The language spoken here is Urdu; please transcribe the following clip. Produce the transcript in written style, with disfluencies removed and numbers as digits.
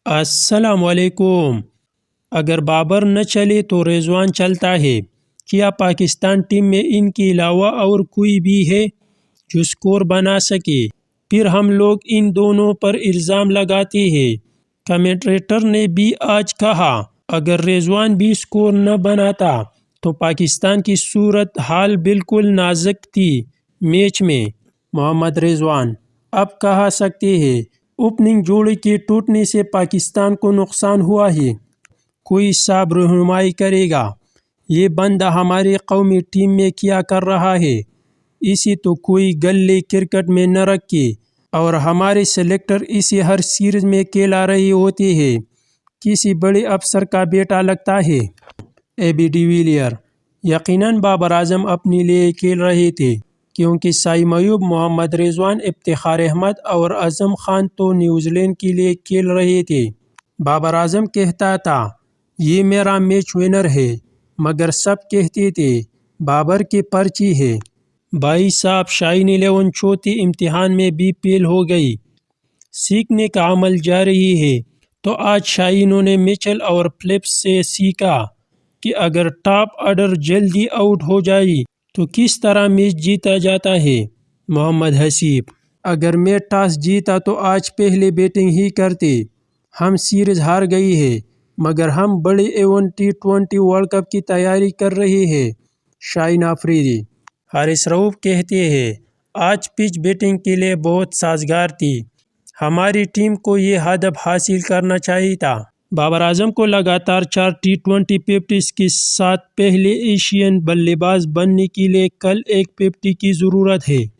السلام علیکم۔ اگر بابر نہ چلے تو رضوان چلتا ہے۔ کیا پاکستان ٹیم میں ان کے علاوہ اور کوئی بھی ہے جو سکور بنا سکے؟ پھر ہم لوگ ان دونوں پر الزام لگاتے ہیں۔ کمنٹریٹر نے بھی آج کہا اگر رضوان بھی سکور نہ بناتا تو پاکستان کی صورت حال بالکل نازک تھی۔ میچ میں محمد رضوان اب کہہ سکتے ہیں اوپننگ جوڑے کے ٹوٹنے سے پاکستان کو نقصان ہوا ہے۔ کوئی صاحب رہنمائی کرے گا یہ بندہ ہماری قومی ٹیم میں کیا کر رہا ہے؟ اسے تو کوئی گلے کرکٹ میں نہ رکھے اور ہمارے سلیکٹر اسے ہر سیریز میں کھلا رہے ہوتے ہیں۔ کسی بڑے افسر کا بیٹا لگتا ہے۔ اے بی ڈی ویلیئر یقیناً بابر اعظم اپنے لیے کھیل رہے تھے کیونکہ سعیم ایوب، محمد رضوان، افتخار احمد اور اعظم خان تو نیوزی لینڈ کے لیے کھیل رہے تھے۔ بابر اعظم کہتا تھا یہ میرا میچ ونر ہے، مگر سب کہتے تھے بابر کے پرچی ہے۔ بھائی صاحب شاہین 11 چوتھے امتحان میں بھی فیل ہو گئی۔ سیکھنے کا عمل جاری ہے۔ تو آج شاہینوں نے میچل اور فلپس سے سیکھا کہ اگر ٹاپ آرڈر جلدی آؤٹ ہو جائے تو کس طرح میچ جیتا جاتا ہے۔ محمد حسیب اگر میں ٹاس جیتا تو آج پہلے بیٹنگ ہی کرتے۔ ہم سیریز ہار گئی ہے مگر ہم بڑے ایونٹ T20 ورلڈ کپ کی تیاری کر رہے ہیں۔ شاہین آفریدی حارث رؤف کہتے ہیں آج پچ بیٹنگ کے لیے بہت سازگار تھی۔ ہماری ٹیم کو یہ ہدف حاصل کرنا چاہیے تھا۔ بابر اعظم کو لگاتار 4 T20 50s کے ساتھ پہلے ایشین بلے باز بننے کے لیے کل ایک 50 کی ضرورت ہے۔